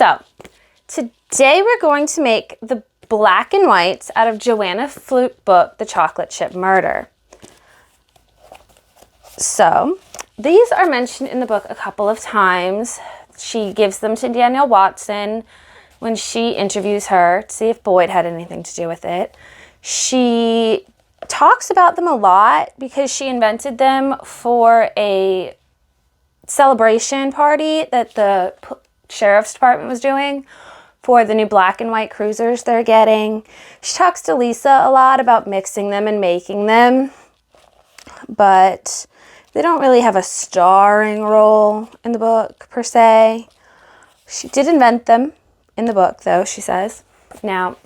So today we're going to make the black and whites out of Joanna Fluke book, The Chocolate Chip Murder. So these are mentioned in the book a couple of times. She gives them to Danielle Watson when she interviews her to see if Boyd had anything to do with it. She talks about them a lot because she invented them for a celebration party that the sheriff's department was doing for the new black and white cruisers they're getting. She talks to Lisa a lot about mixing them and making them, but they don't really have a starring role in the book per se. She did invent them in the book though, she says. Now,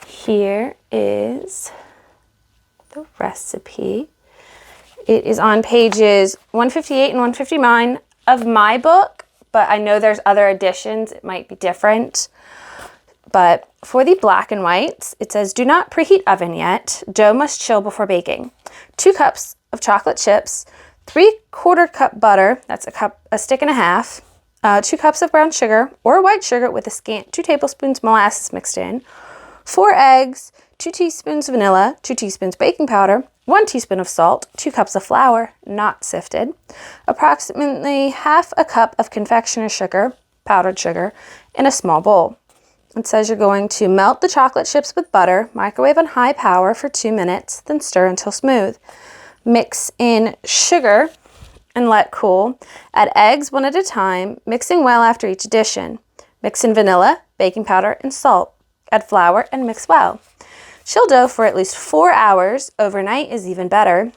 here is the recipe. It is on pages 158 and 159 of my book, but I know there's other editions. It might be different. But for the black and whites, it says, do not preheat oven yet. Dough must chill before baking. 2 cups of chocolate chips, 3/4 cup butter, that's a stick and a half, 2 cups of brown sugar or white sugar with a scant 2 tablespoons molasses mixed in, 4 eggs, 2 teaspoons vanilla, 2 teaspoons baking powder, 1 teaspoon of salt, 2 cups of flour, not sifted, approximately ½ a cup of confectioner's sugar, powdered sugar, in a small bowl. It says you're going to melt the chocolate chips with butter, microwave on high power for 2 minutes, then stir until smooth. Mix in sugar and let cool. Add eggs one at a time, mixing well after each addition. Mix in vanilla, baking powder, and salt. Add flour and mix well. Chill dough for at least 4 hours. Overnight is even better.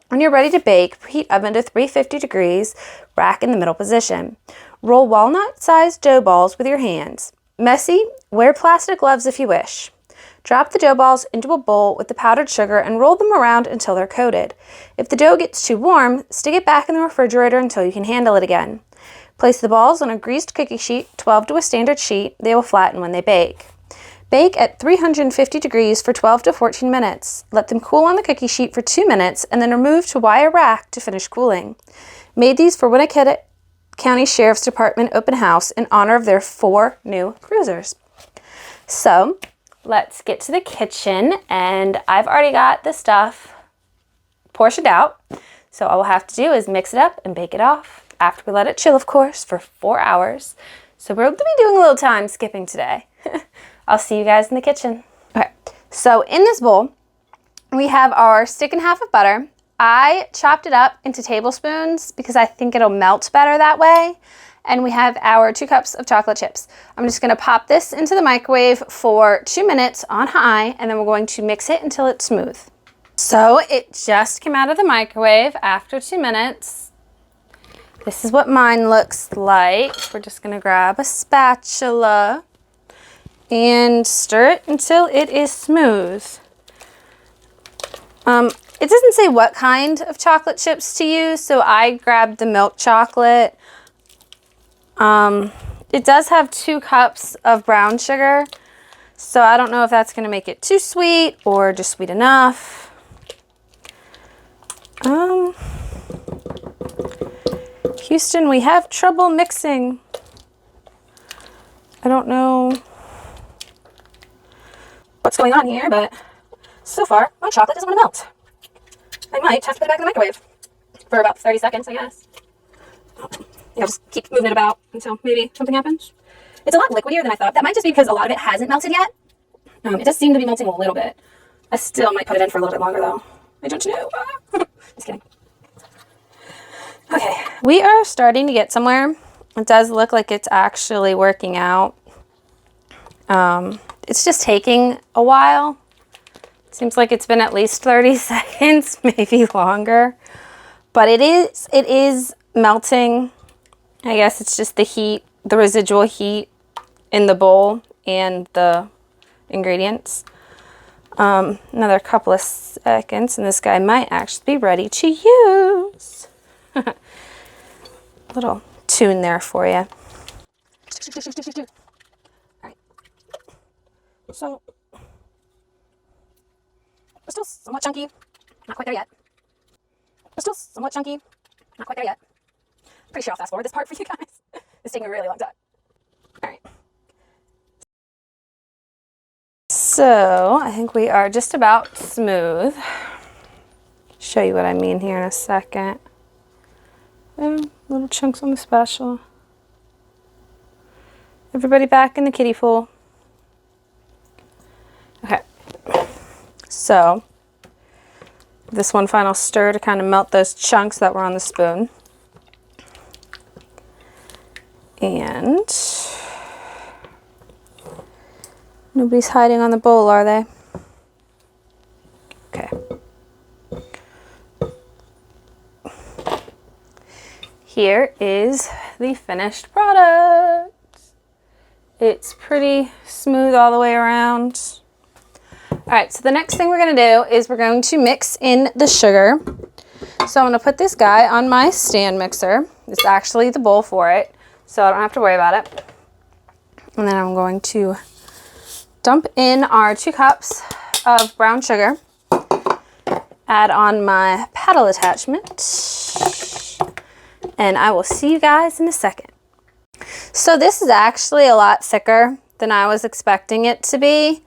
When you're ready to bake, preheat oven to 350 degrees, rack in the middle position. Roll walnut-sized dough balls with your hands. Messy, wear plastic gloves if you wish. Drop the dough balls into a bowl with the powdered sugar and roll them around until they're coated. If the dough gets too warm, stick it back in the refrigerator until you can handle it again. Place the balls on a greased cookie sheet, 12 to a standard sheet. They will flatten when they bake. Bake at 350 degrees for 12 to 14 minutes. Let them cool on the cookie sheet for 2 minutes and then remove to wire rack to finish cooling. Made these for Winnetka County Sheriff's Department open house in honor of their 4 new cruisers. So let's get to the kitchen, and I've already got the stuff portioned out. So all we'll have to do is mix it up and bake it off after we let it chill, of course, for 4 hours. So we're going to be doing a little time skipping today. I'll see you guys in the kitchen. Okay, so in this bowl, we have our stick and a half of butter. I chopped it up into tablespoons because I think it'll melt better that way. And we have our 2 cups of chocolate chips. I'm just gonna pop this into the microwave for 2 minutes on high, and then we're going to mix it until it's smooth. So it just came out of the microwave after 2 minutes. This is what mine looks like. We're just gonna grab a spatula and stir it until it is smooth. It doesn't say what kind of chocolate chips to use, so I grabbed the milk chocolate. It does have 2 cups of brown sugar, so I don't know if that's going to make it too sweet or just sweet enough. Houston, we have trouble mixing. I don't know what's going on here, but so far my chocolate doesn't want to melt. I might have to put it back in the microwave for about 30 seconds, I guess. Yeah, just keep moving it about until maybe something happens. It's a lot liquidier than I thought. That might just be because a lot of it hasn't melted yet. It does seem to be melting a little bit. I still might put it in for a little bit longer though. I don't know. Just kidding. Okay, we are starting to get somewhere. It does look like it's actually working out. It's just taking a while. It seems like it's been at least 30 seconds, maybe longer. But it is melting. I guess it's just the heat, the residual heat in the bowl and the ingredients. Another couple of seconds and this guy might actually be ready to use. Little tune there for you. Alright. So, we're still somewhat chunky. Not quite there yet. We're still somewhat chunky. Not quite there yet. Pretty sure I'll fast forward this part for you guys. It's taking a really long time. So I think we are just about smooth. Show you what I mean here in a second. Little chunks on the spatula. Everybody back in the kiddie pool. Okay. So this one final stir to kind of melt those chunks that were on the spoon. And nobody's hiding on the bowl, are they? Okay. Here is the finished product. It's pretty smooth all the way around. All right, so the next thing we're gonna do is we're going to mix in the sugar. So I'm gonna put this guy on my stand mixer. It's actually the bowl for it, so I don't have to worry about it. And then I'm going to dump in our 2 cups of brown sugar. Add on my paddle attachment. And I will see you guys in a second. So this is actually a lot thicker than I was expecting it to be.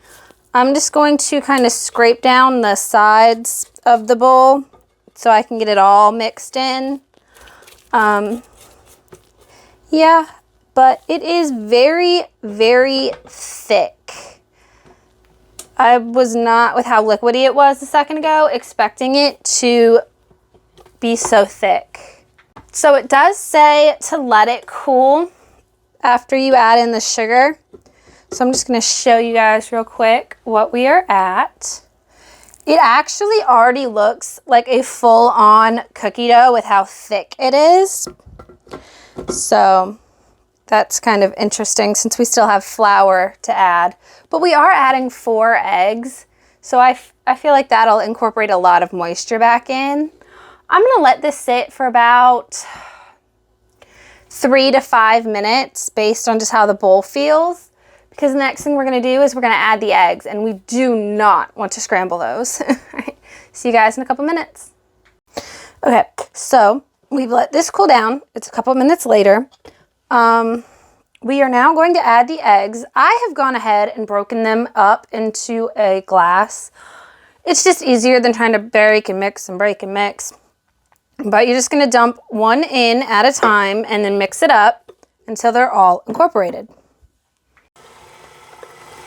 I'm just going to kind of scrape down the sides of the bowl so I can get it all mixed in. Yeah, but it is very, very thick. I was not, with how liquidy it was a second ago, expecting it to be so thick. So it does say to let it cool after you add in the sugar. So I'm just going to show you guys real quick what we are at. It actually already looks like a full-on cookie dough with how thick it is. So that's kind of interesting since we still have flour to add. But we are adding 4 eggs. So I feel like that'll incorporate a lot of moisture back in. I'm going to let this sit for about 3 to 5 minutes based on just how the bowl feels. Because the next thing we're going to do is we're going to add the eggs, and we do not want to scramble those. All right. See you guys in a couple minutes. Okay, so we've let this cool down. It's a couple minutes later. We are now going to add the eggs. I have gone ahead and broken them up into a glass. It's just easier than trying to break and mix and break and mix. But you're just going to dump one in at a time and then mix it up until they're all incorporated.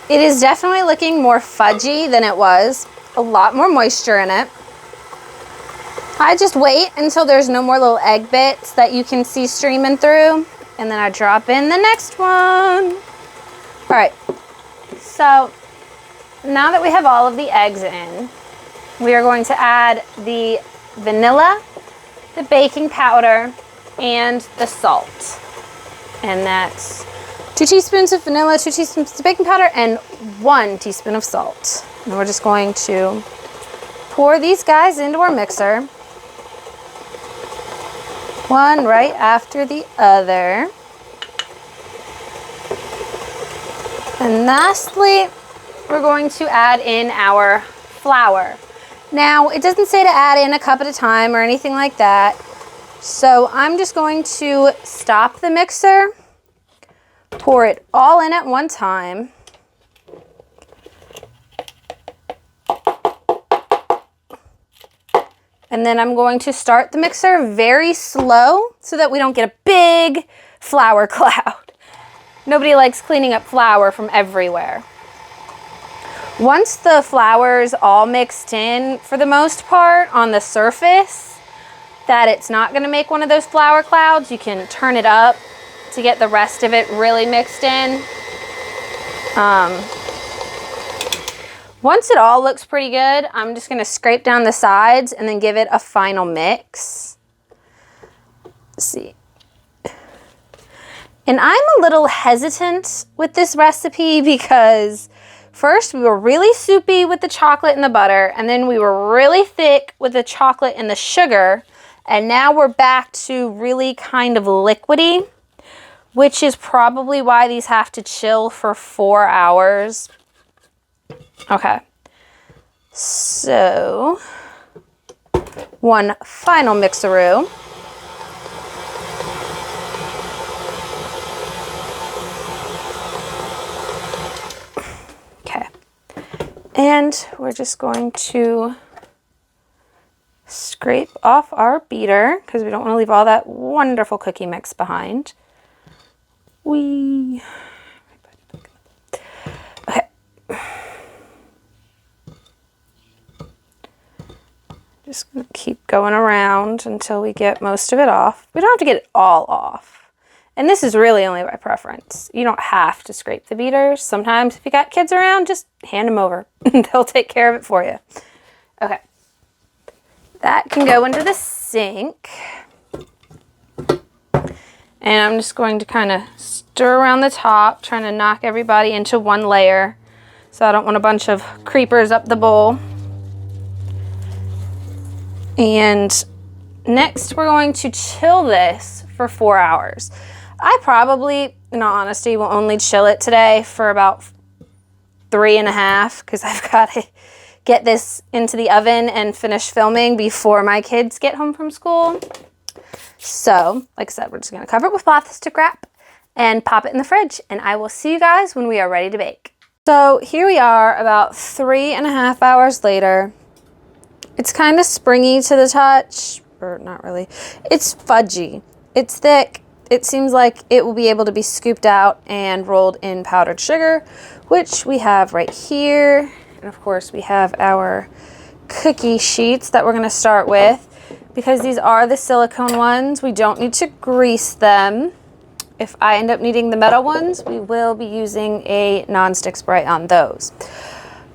It is definitely looking more fudgy than it was. A lot more moisture in it. I just wait until there's no more little egg bits that you can see streaming through. And then I drop in the next one. All right. So now that we have all of the eggs in, we are going to add the vanilla, the baking powder, and the salt. And that's 2 teaspoons of vanilla, 2 teaspoons of baking powder, and 1 teaspoon of salt. And we're just going to pour these guys into our mixer. One right after the other. And lastly, we're going to add in our flour. Now, it doesn't say to add in a cup at a time or anything like that. So I'm just going to stop the mixer, pour it all in at one time. And then I'm going to start the mixer very slow so that we don't get a big flour cloud. Nobody likes cleaning up flour from everywhere. Once the flour's all mixed in, for the most part, on the surface, that it's not going to make one of those flour clouds, you can turn it up to get the rest of it really mixed in. Once it all looks pretty good, I'm just going to scrape down the sides and then give it a final mix. Let's see. And I'm a little hesitant with this recipe because first we were really soupy with the chocolate and the butter, and then we were really thick with the chocolate and the sugar, and now we're back to really kind of liquidy, which is probably why these have to chill for 4 hours. Okay, so one final mixeroo. Okay, And we're just going to scrape off our beater because we don't want to leave all that wonderful cookie mix behind. Okay. Just gonna keep going around until we get most of it off. We don't have to get it all off. And this is really only by preference. You don't have to scrape the beaters. Sometimes if you got kids around, just hand them over. They'll take care of it for you. Okay. That can go into the sink. And I'm just going to kind of stir around the top, trying to knock everybody into one layer. So I don't want a bunch of creepers up the bowl. And next we're going to chill this for 4 hours. I probably, in all honesty, will only chill it today for about 3.5 because I've got to get this into the oven and finish filming before my kids get home from school. So, like I said, we're just going to cover it with plastic wrap and pop it in the fridge. And I will see you guys when we are ready to bake. So here we are about 3.5 hours later. It's kind of springy to the touch, or not really. It's fudgy. It's thick. It seems like it will be able to be scooped out and rolled in powdered sugar, which we have right here. And of course we have our cookie sheets that we're going to start with. Because these are the silicone ones, we don't need to grease them. If I end up needing the metal ones, we will be using a nonstick spray on those.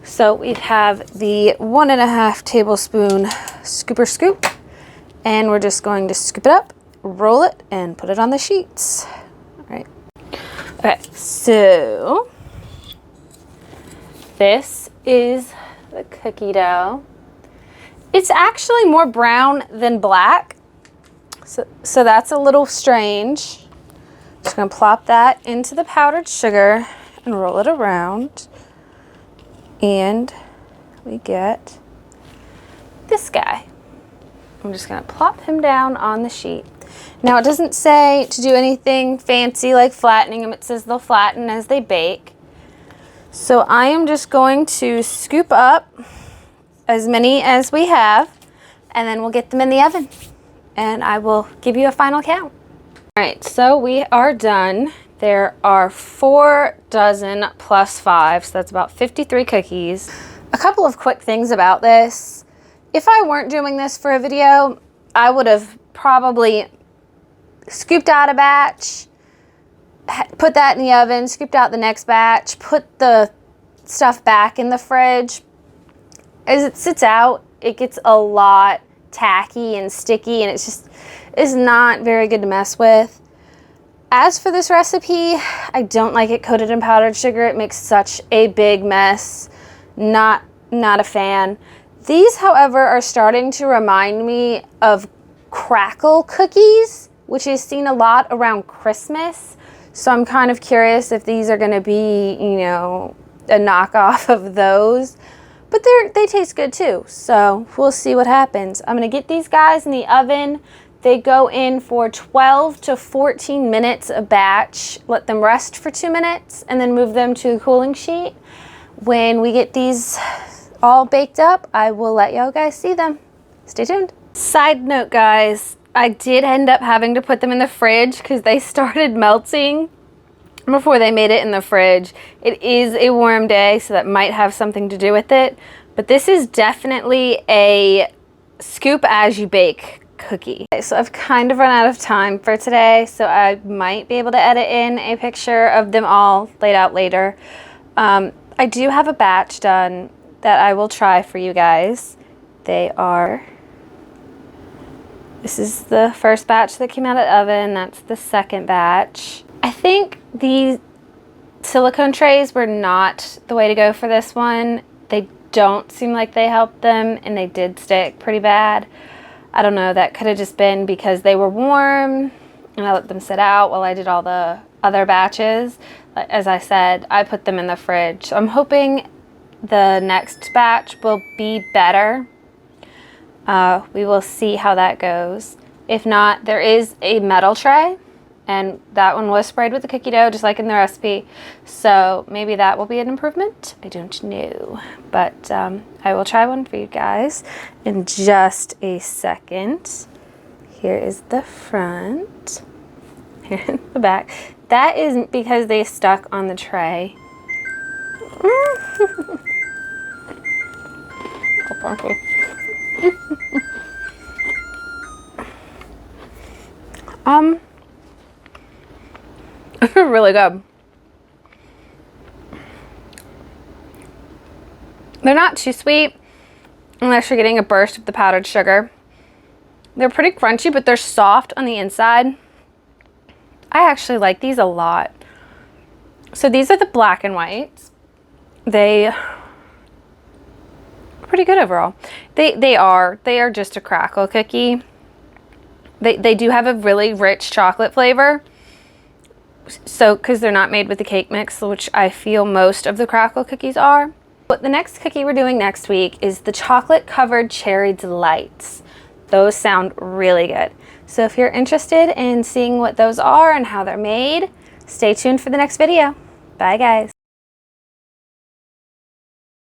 So we have the 1.5 tablespoon scooper scoop, and we're just going to scoop it up, roll it, and put it on the sheets. All right. Okay, so this is the cookie dough. It's actually more brown than black, so that's a little strange. Just gonna plop that into the powdered sugar and roll it around. And we get this guy. I'm just gonna plop him down on the sheet. Now it doesn't say to do anything fancy like flattening them. It says they'll flatten as they bake. So I am just going to scoop up as many as we have, and then we'll get them in the oven. And I will give you a final count. All right, so we are done. There are 4 dozen plus 5, so that's about 53 cookies. A couple of quick things about this. If I weren't doing this for a video, I would have probably scooped out a batch, put that in the oven, scooped out the next batch, put the stuff back in the fridge. As it sits out, it gets a lot tacky and sticky, and it's just is not very good to mess with. As for this recipe, I don't like it coated in powdered sugar. It makes such a big mess. Not a fan. These, however, are starting to remind me of crackle cookies, which is seen a lot around Christmas. So I'm kind of curious if these are going to be, you know, a knockoff of those. But they taste good too, so we'll see what happens. I'm going to get these guys in the oven. They go in for 12 to 14 minutes a batch. Let them rest for 2 minutes and then move them to the cooling sheet. When we get these all baked up, I will let y'all guys see them. Stay tuned. Side note, guys, I did end up having to put them in the fridge because they started melting before they made it in the fridge. It is a warm day, so that might have something to do with it. But this is definitely a scoop as you bake cookie. Okay, so I've kind of run out of time for today, so I might be able to edit in a picture of them all laid out later. I do have a batch done that I will try for you guys. This is the first batch that came out of the oven. That's the second batch. I think these silicone trays were not the way to go for this one. They don't seem like they helped them, and they did stick pretty bad. I don't know, that could have just been because they were warm and I let them sit out while I did all the other batches. As I said, I put them in the fridge. So I'm hoping the next batch will be better. We will see how that goes. If not, there is a metal tray And that one was sprayed with the cookie dough, just like in the recipe. So maybe that will be an improvement. I don't know. But I will try one for you guys in just a second. Here is the front. Here the back. That is because they stuck on the tray. Really good. They're not too sweet unless you're getting a burst of the powdered sugar. They're pretty crunchy, but they're soft on the inside. I actually like these a lot. So these are the black and whites. They are pretty good overall. They are just a crackle cookie. They do have a really rich chocolate flavor. So, because they're not made with the cake mix, which I feel most of the crackle cookies are. But the next cookie we're doing next week is the chocolate covered cherry delights. Those sound really good. So if you're interested in seeing what those are and how they're made, stay tuned for the next video. Bye guys.